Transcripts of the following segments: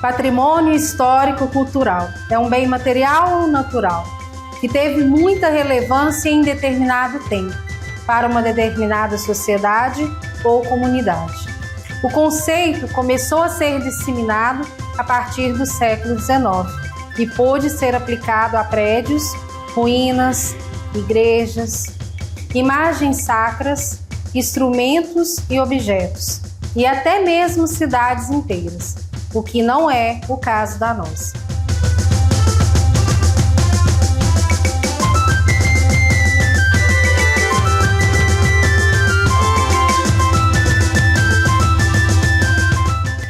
Patrimônio histórico-cultural é um bem material ou natural que teve muita relevância em determinado tempo para uma determinada sociedade ou comunidade. O conceito começou a ser disseminado a partir do século XIX e pôde ser aplicado a prédios, ruínas, igrejas, imagens sacras, instrumentos e objetos, e até mesmo cidades inteiras, o que não é o caso da nossa.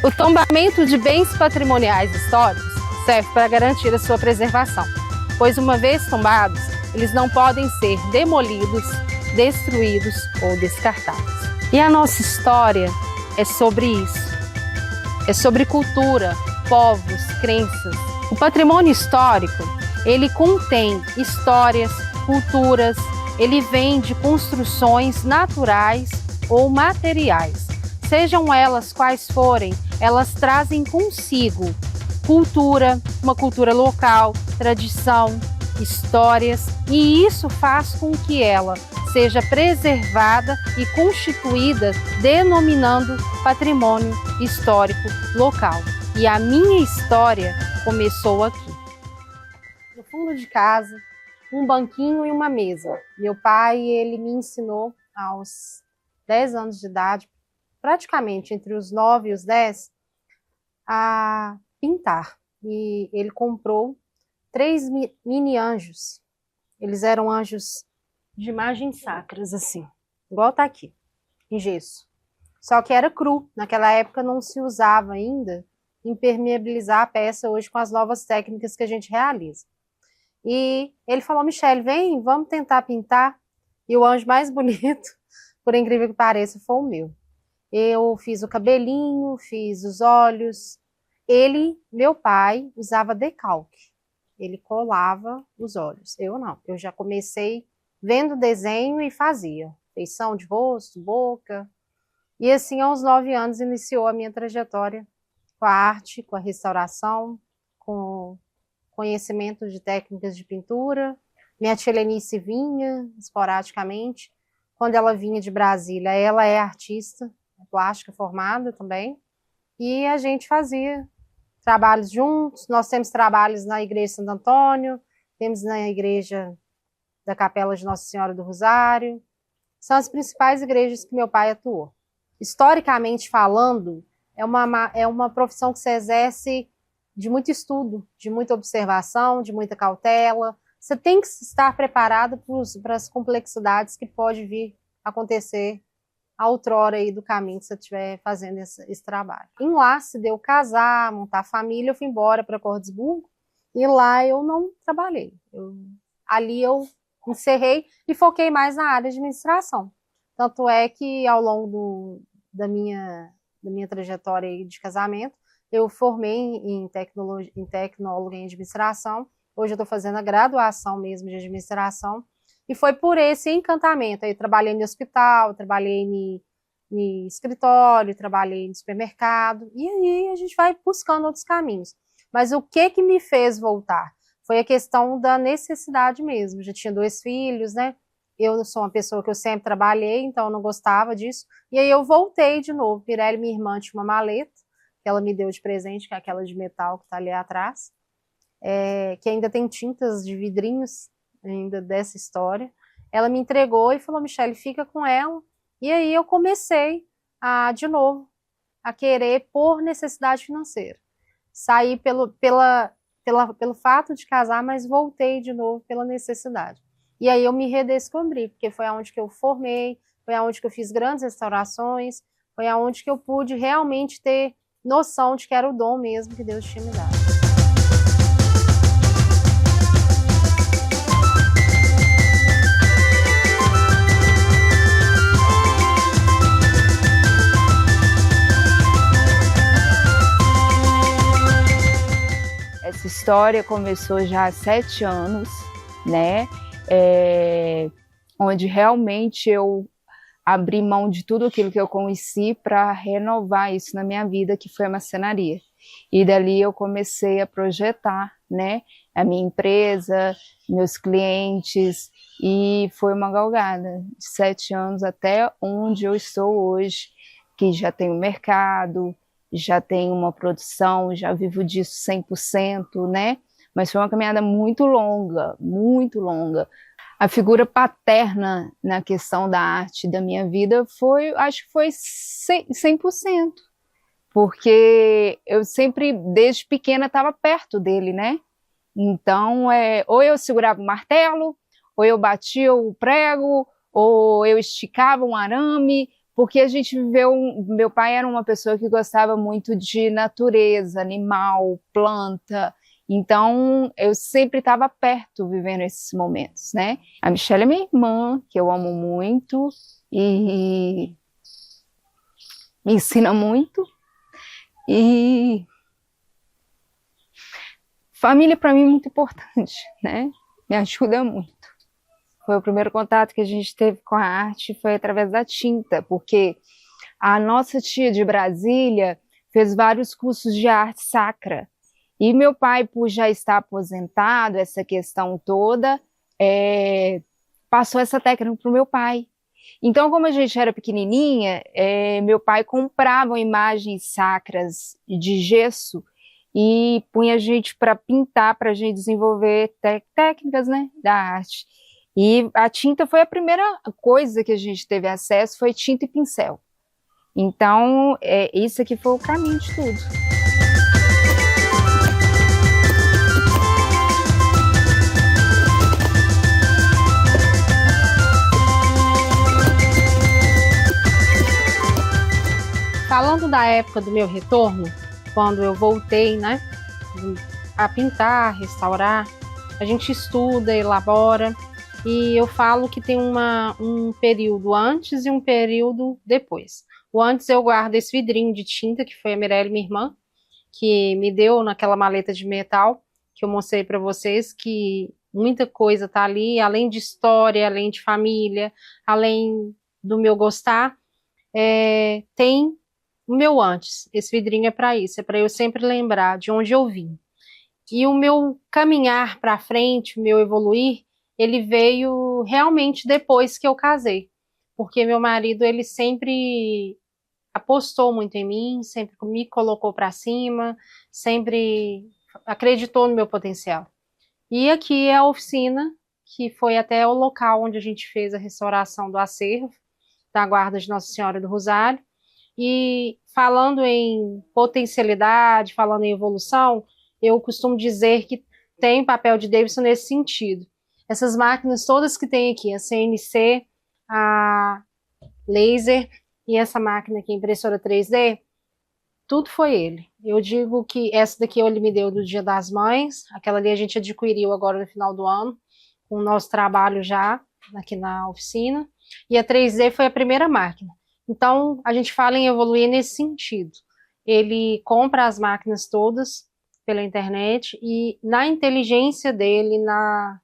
O tombamento de bens patrimoniais históricos serve para garantir a sua preservação, pois uma vez tombados, eles não podem ser demolidos, destruídos ou descartados. E a nossa história é sobre isso. É sobre cultura, povos, crenças. O patrimônio histórico, ele contém histórias, culturas, ele vem de construções naturais ou materiais. Sejam elas quais forem, elas trazem consigo cultura, uma cultura local, tradição, histórias, e isso faz com que ela seja preservada e constituída, denominando patrimônio histórico local. E a minha história começou aqui. No fundo de casa, um banquinho e uma mesa. Meu pai, ele me ensinou aos 10 anos de idade, praticamente entre os 9 e os 10, a pintar. E ele comprou 3 mini anjos. Eles eram anjos de imagens sacras, assim, igual tá aqui, em gesso. Só que era cru. Naquela época não se usava ainda impermeabilizar a peça hoje com as novas técnicas que a gente realiza. E ele falou: Michele, vem, vamos tentar pintar. E o anjo mais bonito, por incrível que pareça, foi o meu. Eu fiz o cabelinho, fiz os olhos. Meu pai, usava decalque. Ele colava os olhos. Eu não. Eu já comecei vendo o desenho e fazia. Feição de rosto, boca. E assim, aos 9 anos, iniciou a minha trajetória com a arte, com a restauração, com conhecimento de técnicas de pintura. Minha tia Lenice vinha esporadicamente. Quando ela vinha de Brasília, ela é artista plástica formada também. E a gente fazia trabalhos juntos. Nós temos trabalhos na Igreja Santo Antônio, temos na Igreja da Capela de Nossa Senhora do Rosário. São as principais igrejas que meu pai atuou. Historicamente falando, é uma profissão que se exerce de muito estudo, de muita observação, de muita cautela. Você tem que estar preparado para as complexidades que pode vir a acontecer outrora aí do caminho que você estiver fazendo esse trabalho. Em lá se deu casar, montar família, eu fui embora para Cordesburgo e lá eu não trabalhei. Ali eu encerrei e foquei mais na área de administração. Tanto é que ao longo da minha trajetória aí de casamento, eu formei em tecnóloga em administração. Hoje eu estou fazendo a graduação mesmo de administração. E foi por esse encantamento. Aí trabalhei no hospital, trabalhei no escritório, trabalhei no supermercado. E aí a gente vai buscando outros caminhos. Mas o que me fez voltar? Foi a questão da necessidade mesmo. Já tinha 2 filhos, né? Eu sou uma pessoa que eu sempre trabalhei, então eu não gostava disso. E aí eu voltei de novo. Pirelli, minha irmã, tinha uma maleta que ela me deu de presente, que é aquela de metal que está ali atrás, que ainda tem tintas de vidrinhos ainda dessa história. Ela me entregou e falou: Michele, fica com ela. E aí eu comecei de novo a querer por necessidade financeira. Saí pelo fato de casar, mas voltei de novo pela necessidade. E aí eu me redescobri, porque foi aonde que eu formei, foi aonde que eu fiz grandes restaurações, foi aonde que eu pude realmente ter noção de que era o dom mesmo que Deus tinha me dado. Essa história começou já há 7 anos, né? Onde realmente eu abrir mão de tudo aquilo que eu conheci para renovar isso na minha vida, que foi a marcenaria. E dali eu comecei a projetar, né, a minha empresa, meus clientes, e foi uma galgada de 7 anos até onde eu estou hoje, que já tenho mercado, já tenho uma produção, já vivo disso 100%, né? Mas foi uma caminhada muito longa, muito longa. A figura paterna na questão da arte da minha vida foi, acho que foi 100%, porque eu sempre, desde pequena, estava perto dele, né? Então, ou eu segurava o martelo, ou eu batia o prego, ou eu esticava um arame, porque a gente viveu, meu pai era uma pessoa que gostava muito de natureza, animal, planta, então eu sempre estava perto vivendo esses momentos, né? A Michelle é minha irmã, que eu amo muito e me ensina muito, e família para mim é muito importante, né? Me ajuda muito. Foi o primeiro contato que a gente teve com a arte, foi através da tinta, porque a nossa tia de Brasília fez vários cursos de arte sacra. E meu pai, por já estar aposentado, essa questão toda, passou essa técnica para o meu pai. Então, como a gente era pequenininha, meu pai comprava imagens sacras de gesso e punha a gente para pintar, para a gente desenvolver técnicas, né, da arte. E a tinta foi a primeira coisa que a gente teve acesso, foi tinta e pincel. Então, isso aqui foi o caminho de tudo. Falando da época do meu retorno, quando eu voltei, né, a pintar, restaurar, a gente estuda, elabora, e eu falo que tem um período antes e um período depois. O antes eu guardo esse vidrinho de tinta, que foi a Mirelle, minha irmã, que me deu naquela maleta de metal, que eu mostrei para vocês, que muita coisa tá ali, além de história, além de família, além do meu gostar, tem o meu antes. Esse vidrinho é para isso, é para eu sempre lembrar de onde eu vim. E o meu caminhar para frente, o meu evoluir, ele veio realmente depois que eu casei, porque meu marido, ele sempre apostou muito em mim, sempre me colocou para cima, sempre acreditou no meu potencial. E aqui é a oficina, que foi até o local onde a gente fez a restauração do acervo, da guarda de Nossa Senhora do Rosário. E falando em potencialidade, falando em evolução, eu costumo dizer que tem papel de Davidson nesse sentido. Essas máquinas todas que tem aqui, a CNC, a laser e essa máquina aqui, impressora 3D, tudo foi ele. Eu digo que essa daqui ele me deu do Dia das Mães, aquela ali a gente adquiriu agora no final do ano, com o nosso trabalho já aqui na oficina, e a 3D foi a primeira máquina. Então, a gente fala em evoluir nesse sentido. Ele compra as máquinas todas pela internet e na inteligência dele, na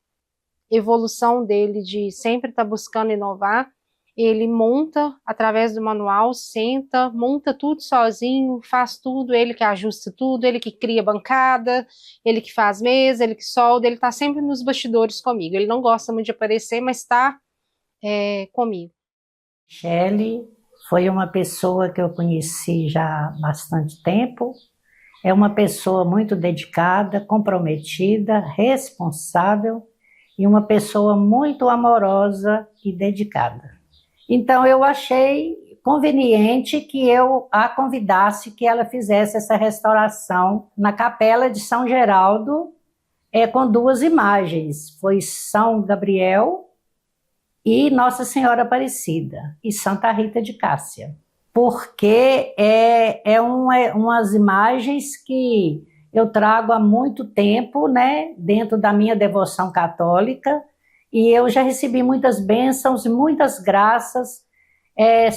evolução dele de sempre estar buscando inovar, ele monta através do manual, senta, monta tudo sozinho, faz tudo, ele que ajusta tudo, ele que cria bancada, ele que faz mesa, ele que solda, ele está sempre nos bastidores comigo. Ele não gosta muito de aparecer, mas está comigo. Michelle foi uma pessoa que eu conheci já há bastante tempo, é uma pessoa muito dedicada, comprometida, responsável e uma pessoa muito amorosa e dedicada. Então eu achei conveniente que eu a convidasse que ela fizesse essa restauração na Capela de São Geraldo, com 2 imagens, foi São Gabriel e Nossa Senhora Aparecida e Santa Rita de Cássia, porque umas imagens que eu trago há muito tempo, né, dentro da minha devoção católica, e eu já recebi muitas bênçãos e muitas graças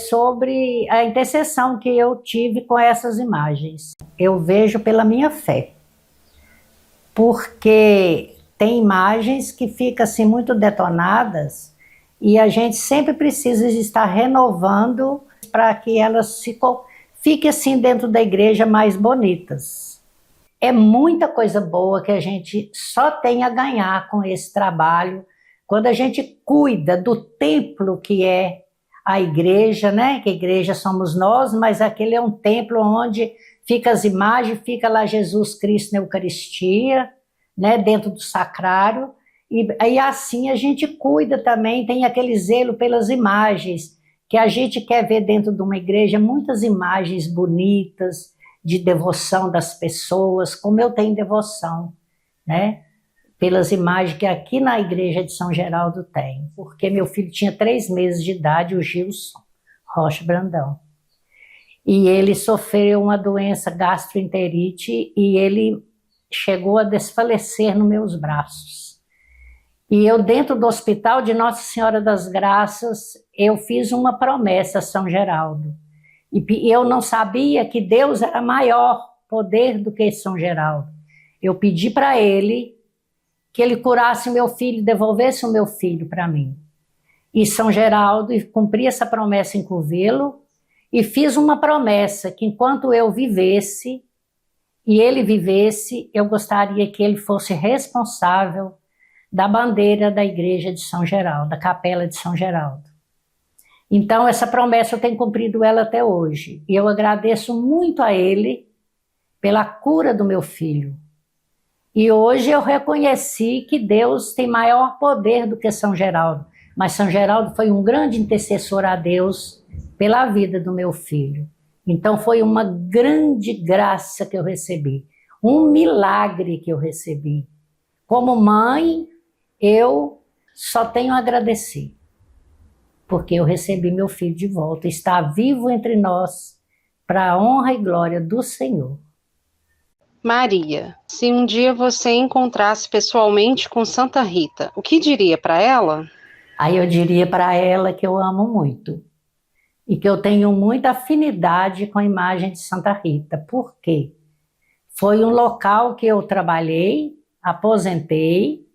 sobre a intercessão que eu tive com essas imagens. Eu vejo pela minha fé, porque tem imagens que ficam assim muito detonadas E a gente sempre precisa estar renovando para que elas fiquem assim dentro da igreja mais bonitas. É muita coisa boa que a gente só tem a ganhar com esse trabalho, quando a gente cuida do templo que é a igreja, né? Que a igreja somos nós, mas aquele é um templo onde fica as imagens, fica lá Jesus Cristo na Eucaristia, né? Dentro do sacrário, e aí assim a gente cuida também, tem aquele zelo pelas imagens, que a gente quer ver dentro de uma igreja muitas imagens bonitas, de devoção das pessoas, como eu tenho devoção, né? Pelas imagens que aqui na igreja de São Geraldo tem, porque meu filho tinha 3 meses de idade, o Gilson Rocha Brandão, e ele sofreu uma doença gastroenterite e ele chegou a desfalecer nos meus braços. E eu, dentro do hospital de Nossa Senhora das Graças, eu fiz uma promessa a São Geraldo, e eu não sabia que Deus era maior poder do que São Geraldo. Eu pedi para ele que ele curasse o meu filho, devolvesse o meu filho para mim. E São Geraldo, e cumpri essa promessa em Curvelo, e fiz uma promessa que enquanto eu vivesse, e ele vivesse, eu gostaria que ele fosse responsável da bandeira da igreja de São Geraldo, da capela de São Geraldo. Então essa promessa eu tenho cumprido ela até hoje, e eu agradeço muito a ele pela cura do meu filho. E hoje eu reconheci que Deus tem maior poder do que São Geraldo. Mas São Geraldo foi um grande intercessor a Deus pela vida do meu filho. Então foi uma grande graça que eu recebi. Um milagre que eu recebi. Como mãe, eu só tenho a agradecer. Porque eu recebi meu filho de volta. Está vivo entre nós para a honra e glória do Senhor. Maria, se um dia você encontrasse pessoalmente com Santa Rita, o que diria para ela? Aí eu diria para ela que eu amo muito e que eu tenho muita afinidade com a imagem de Santa Rita. Por quê? Foi um local que eu trabalhei, aposentei,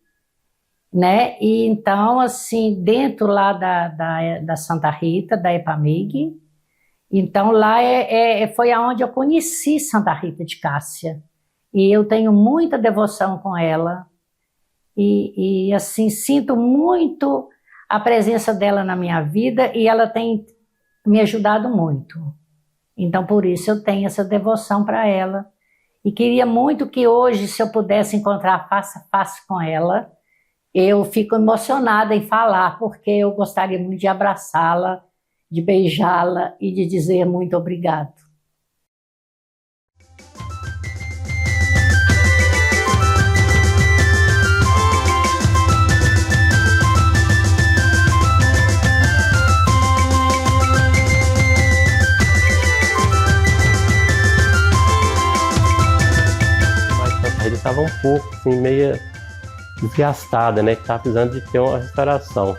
né? E então, assim, dentro lá da Santa Rita, da EPAMIG, então lá foi aonde eu conheci Santa Rita de Cássia. E eu tenho muita devoção com ela e assim, sinto muito a presença dela na minha vida e ela tem me ajudado muito. Então, por isso, eu tenho essa devoção para ela. E queria muito que hoje, se eu pudesse encontrar face a face com ela, eu fico emocionada em falar, porque eu gostaria muito de abraçá-la, de beijá-la e de dizer muito obrigado. Ele estava um pouco assim, meio desgastada, né? Que estava precisando de ter uma restauração.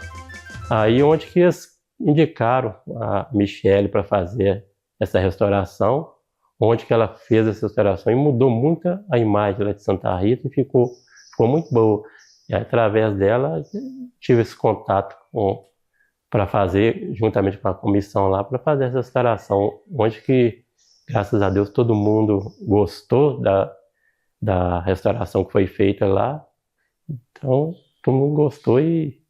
Aí onde que eles indicaram a Michele para fazer essa restauração, onde que ela fez essa restauração e mudou muito a imagem lá de Santa Rita e ficou muito boa. E através dela tive esse contato para fazer, juntamente com a comissão lá, para fazer essa restauração, onde que, graças a Deus, todo mundo gostou da restauração que foi feita lá. Então, todo mundo gostou e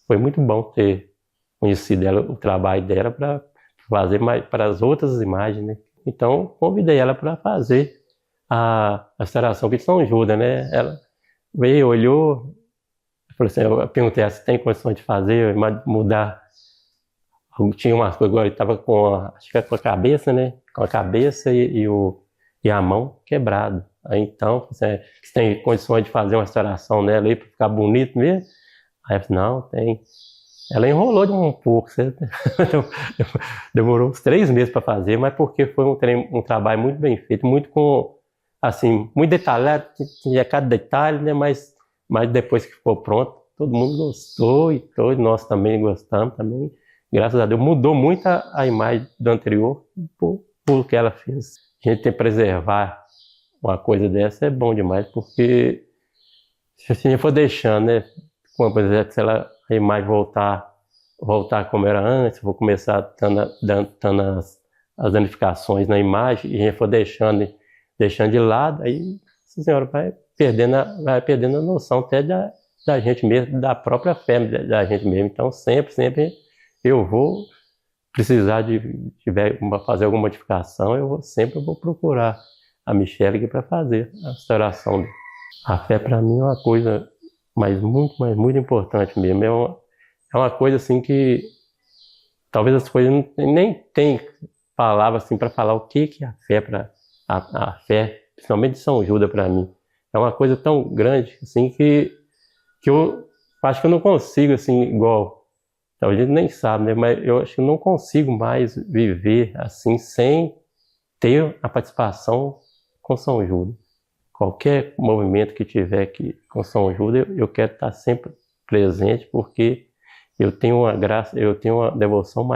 foi muito bom ter conhecido ela, o trabalho dela para fazer mais para as outras imagens, né? Então, convidei ela para fazer a restauração aqui de São Judas, né? Ela veio, olhou, falou assim, eu perguntei se tem condições de fazer, mudar. Tinha umas coisas, agora ele estava acho que com a cabeça, né? Com a cabeça e a mão quebrado. Aí então, você tem condições de fazer uma restauração nela aí para ficar bonito mesmo? Aí eu falei, não, tem. Ela enrolou de um pouco, demorou uns 3 meses para fazer, mas porque foi um trabalho muito bem feito, muito muito detalhado, tinha cada detalhe, né? Mas depois que ficou pronto, todo mundo gostou e todos nós também gostamos também. Graças a Deus, mudou muito a imagem do anterior por que ela fez. A gente tem que preservar uma coisa dessa é bom demais, porque se a gente for deixando, né, por exemplo, se a imagem voltar voltar como era antes, vou começar dando as danificações na imagem, e a gente for deixando de lado, aí a senhora vai perdendo a noção até da gente mesmo, da própria fé da gente mesmo. Então sempre eu vou precisar fazer alguma modificação, sempre vou procurar a Michele para fazer a restauração. A fé para mim é uma coisa mas muito importante mesmo. É uma coisa assim que talvez as coisas nem tem palavra assim para falar o que é a fé a fé, principalmente de São Judas para mim. É uma coisa tão grande assim que eu acho que eu não consigo assim igual. Talvez a gente nem sabe, né? Mas eu acho que eu não consigo mais viver assim sem ter a participação com São Judas. Qualquer movimento que tiver aqui com São Judas, eu quero estar sempre presente, porque eu tenho uma devoção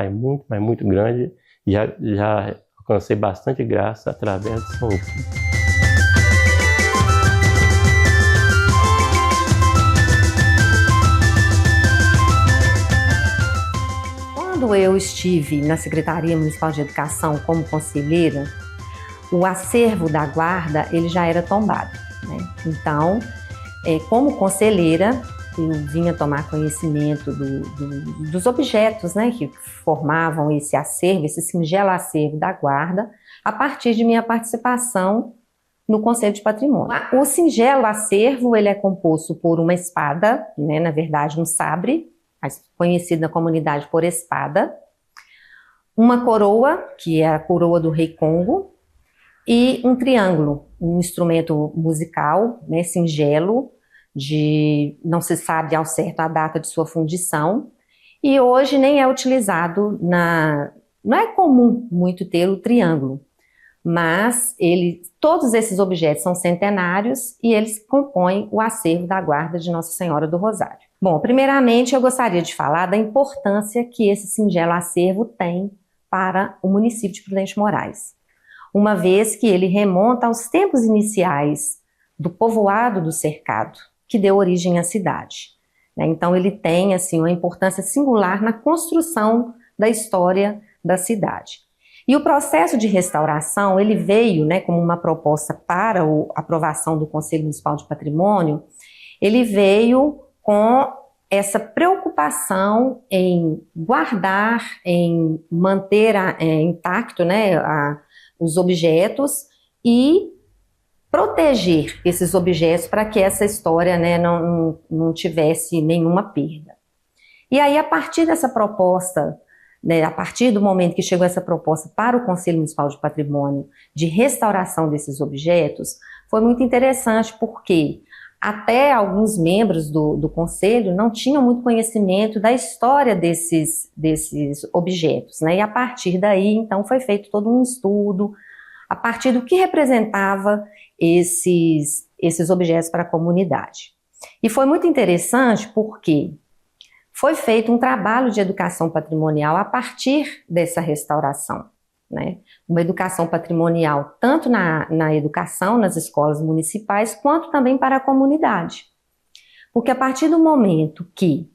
muito grande, e já alcancei bastante graça através de São Judas. Quando eu estive na Secretaria Municipal de Educação como conselheira, o acervo da guarda ele já era tombado, né? Então, como conselheira, eu vinha tomar conhecimento dos objetos, né, que formavam esse acervo, esse singelo acervo da guarda, a partir de minha participação no Conselho de Patrimônio. O singelo acervo ele é composto por uma espada, né, na verdade um sabre, conhecido na comunidade por espada, uma coroa, que é a coroa do rei Congo, e um triângulo, um instrumento musical, né, singelo, não se sabe ao certo a data de sua fundição, e hoje nem é utilizado, não é comum muito ter o triângulo, mas todos esses objetos são centenários e eles compõem o acervo da guarda de Nossa Senhora do Rosário. Bom, primeiramente eu gostaria de falar da importância que esse singelo acervo tem para o município de Prudente Moraes, uma vez que ele remonta aos tempos iniciais do povoado do Cercado, que deu origem à cidade. Então ele tem assim, uma importância singular na construção da história da cidade. E o processo de restauração, ele veio, né, como uma proposta para a aprovação do Conselho Municipal de Patrimônio, ele veio com essa preocupação em guardar, em manter intacto, né, os objetos e proteger esses objetos para que essa história, né, não tivesse nenhuma perda. E aí, a partir dessa proposta, né, a partir do momento que chegou essa proposta para o Conselho Municipal de Patrimônio de restauração desses objetos, foi muito interessante porque até alguns membros do Conselho não tinham muito conhecimento da história desses objetos, né? E a partir daí, então, foi feito todo um estudo a partir do que representava esses objetos para a comunidade. E foi muito interessante porque foi feito um trabalho de educação patrimonial a partir dessa restauração, né? Uma educação patrimonial tanto na educação, nas escolas municipais, quanto também para a comunidade. Porque a partir do momento que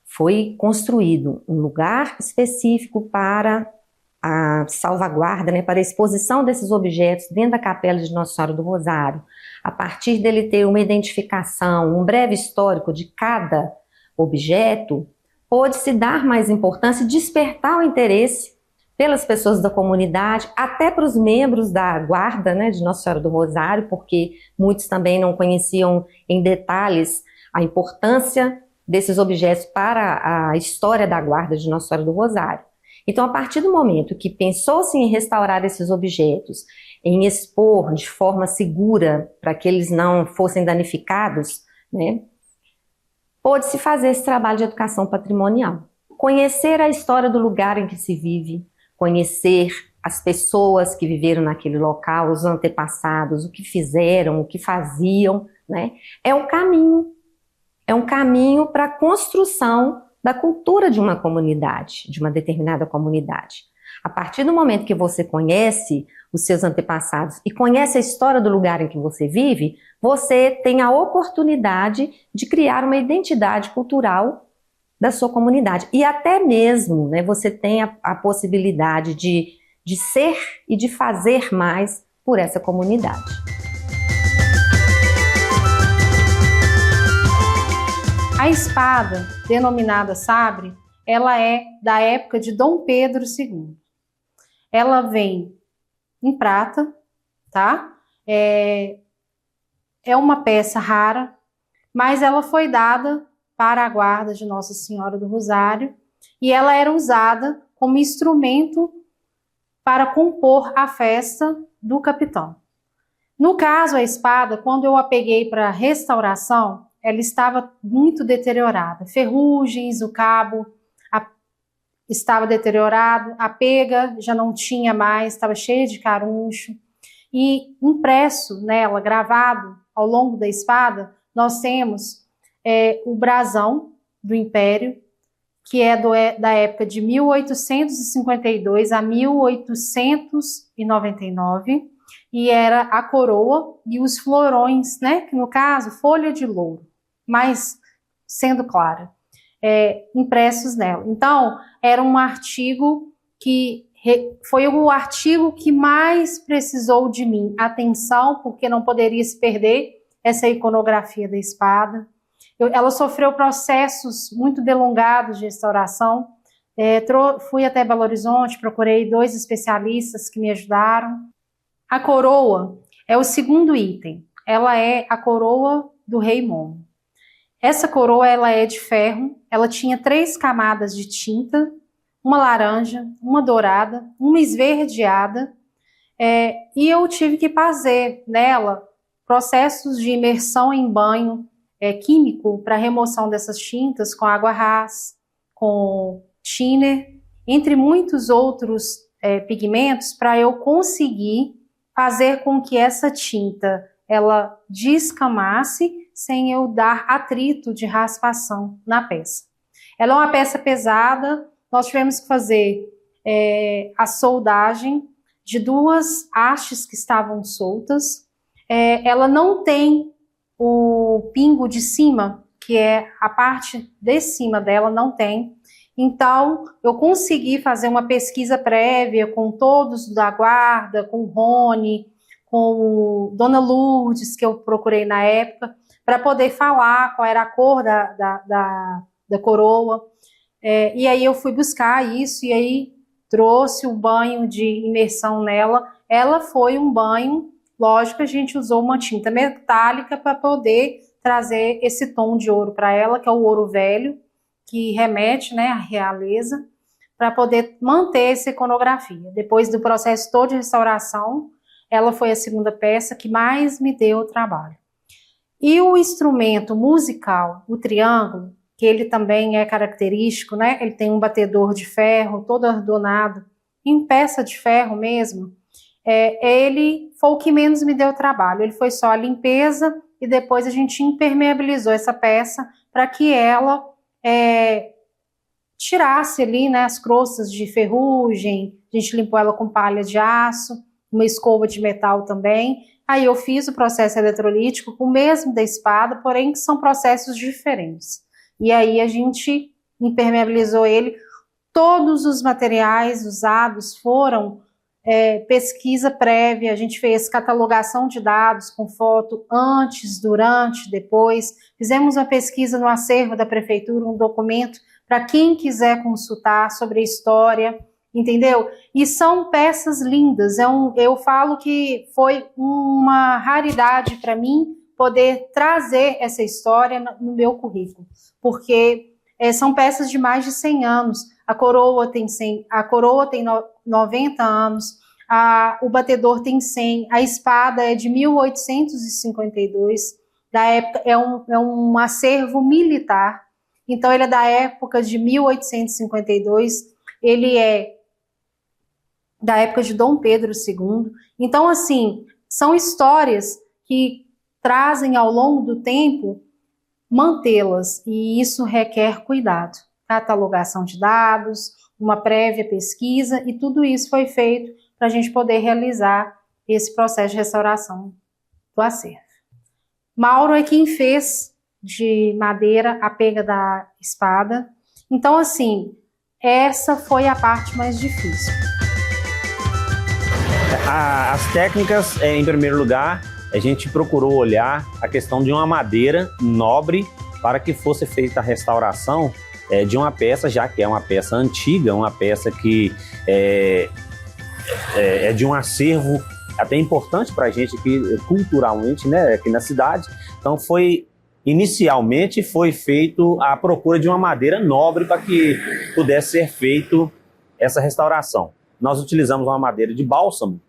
foi construído um lugar específico para a salvaguarda, né, para a exposição desses objetos dentro da capela de Nossa Senhora do Rosário, a partir dele ter uma identificação, um breve histórico de cada objeto, pôde-se dar mais importância e despertar o interesse pelas pessoas da comunidade, até para os membros da guarda, né, de Nossa Senhora do Rosário, porque muitos também não conheciam em detalhes a importância desses objetos para a história da guarda de Nossa Senhora do Rosário. Então, a partir do momento que pensou-se em restaurar esses objetos, em expor de forma segura para que eles não fossem danificados, né, pôde-se fazer esse trabalho de educação patrimonial. Conhecer a história do lugar em que se vive, conhecer as pessoas que viveram naquele local, os antepassados, o que fizeram, o que faziam, né, é um caminho para a construção da cultura de uma comunidade, de uma determinada comunidade. A partir do momento que você conhece os seus antepassados e conhece a história do lugar em que você vive, você tem a oportunidade de criar uma identidade cultural da sua comunidade. E até mesmo, né, você tem a possibilidade de ser e de fazer mais por essa comunidade. A espada, denominada sabre, ela é da época de Dom Pedro II. Ela vem em prata, tá? É uma peça rara, mas ela foi dada para a guarda de Nossa Senhora do Rosário e ela era usada como instrumento para compor a festa do capitão. No caso, a espada, quando eu a peguei para restauração, ela estava muito deteriorada. Ferrugens, o cabo estava deteriorado, a pega já não tinha mais, estava cheia de caruncho. E impresso nela, gravado ao longo da espada, nós temos o brasão do Império, que é da época de 1852 a 1899, e era a coroa e os florões, né, que no caso, folha de louro, mas sendo clara, impressos nela. Então, era um artigo que foi o artigo que mais precisou de mim, atenção, porque não poderia se perder essa iconografia da espada. Ela sofreu processos muito delongados de restauração. Fui até Belo Horizonte, procurei 2 especialistas que me ajudaram. A coroa é o segundo item. Ela é a coroa do rei Momo. Essa coroa ela é de ferro, ela tinha 3 camadas de tinta, uma laranja, uma dourada, uma esverdeada, e eu tive que fazer nela processos de imersão em banho químico para remoção dessas tintas com água ras, com thinner, entre muitos outros pigmentos, para eu conseguir fazer com que essa tinta ela descamasse sem eu dar atrito de raspação na peça. Ela é uma peça pesada, nós tivemos que fazer a soldagem de 2 hastes que estavam soltas. Ela não tem o pingo de cima, que é a parte de cima dela, não tem. Então, eu consegui fazer uma pesquisa prévia com todos da guarda, com o Rony, com Dona Lourdes, que eu procurei na época, para poder falar qual era a cor da coroa. E aí eu fui buscar isso, e aí trouxe um banho de imersão nela. Ela foi um banho, lógico, a gente usou uma tinta metálica para poder trazer esse tom de ouro para ela, que é o ouro velho, que remete, né, à realeza, para poder manter essa iconografia. Depois do processo todo de restauração, ela foi a segunda peça que mais me deu trabalho. E o instrumento musical, o triângulo, que ele também é característico, né? Ele tem um batedor de ferro, todo adornado, em peça de ferro mesmo. Ele foi o que menos me deu trabalho. Ele foi só a limpeza e depois a gente impermeabilizou essa peça para que ela tirasse ali, né, as crostas de ferrugem. A gente limpou ela com palha de aço, uma escova de metal também. Aí eu fiz o processo eletrolítico, o mesmo da espada, porém que são processos diferentes. E aí a gente impermeabilizou ele. Todos os materiais usados foram pesquisa prévia, a gente fez catalogação de dados com foto antes, durante, depois. Fizemos uma pesquisa no acervo da prefeitura, um documento para quem quiser consultar sobre a história, entendeu? E são peças lindas. Eu falo que foi uma raridade para mim poder trazer essa história no meu currículo, porque são peças de mais de 100 anos. A coroa tem 90 anos, o batedor tem 100, a espada é de 1852, da época, é um acervo militar, então ele é da época de 1852, ele é da época de Dom Pedro II. Então, assim, são histórias que trazem ao longo do tempo mantê-las, e isso requer cuidado, catalogação de dados, uma prévia pesquisa, e tudo isso foi feito para a gente poder realizar esse processo de restauração do acervo. Mauro é quem fez de madeira a pega da espada, Então, assim, essa foi a parte mais difícil. As técnicas, em primeiro lugar, a gente procurou olhar a questão de uma madeira nobre para que fosse feita a restauração de uma peça, já que é uma peça antiga, uma peça que é de um acervo até importante para a gente aqui, culturalmente, né, aqui na cidade. Então, inicialmente foi feito a procura de uma madeira nobre para que pudesse ser feito essa restauração. Nós utilizamos uma madeira de bálsamo,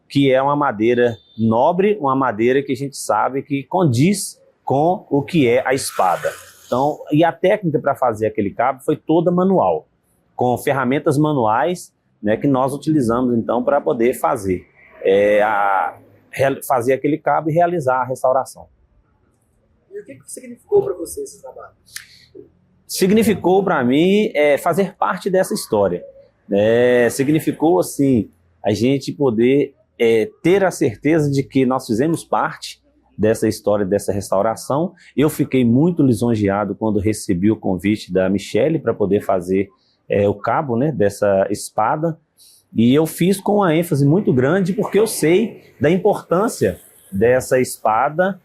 que é uma madeira nobre, uma madeira que a gente sabe que condiz com o que é a espada. Então, e a técnica para fazer aquele cabo foi toda manual, com ferramentas manuais, né, que nós utilizamos então para poder fazer aquele cabo e realizar a restauração. E o que significou para você esse trabalho? Significou para mim fazer parte dessa história. Significou assim a gente poder ter a certeza de que nós fizemos parte dessa história, dessa restauração. Eu fiquei muito lisonjeado quando recebi o convite da Michele para poder fazer o cabo, né, dessa espada. E eu fiz com uma ênfase muito grande porque eu sei da importância dessa espada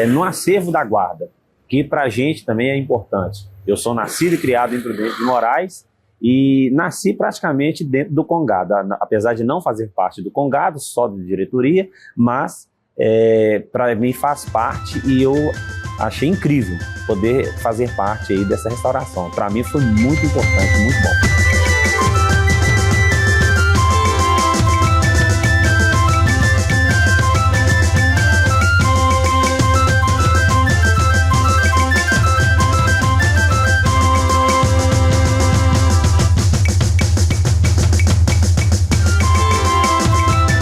no acervo da guarda, que para a gente também é importante. Eu sou nascido e criado em Prudente de Moraes e nasci praticamente dentro do Congado, apesar de não fazer parte do Congado, só de diretoria, mas para mim faz parte e eu achei incrível poder fazer parte aí dessa restauração. Para mim foi muito importante, muito bom.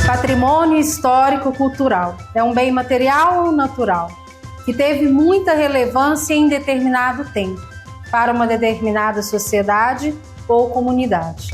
Patrimônio histórico-cultural é um bem material ou natural que teve muita relevância em determinado tempo para uma determinada sociedade ou comunidade.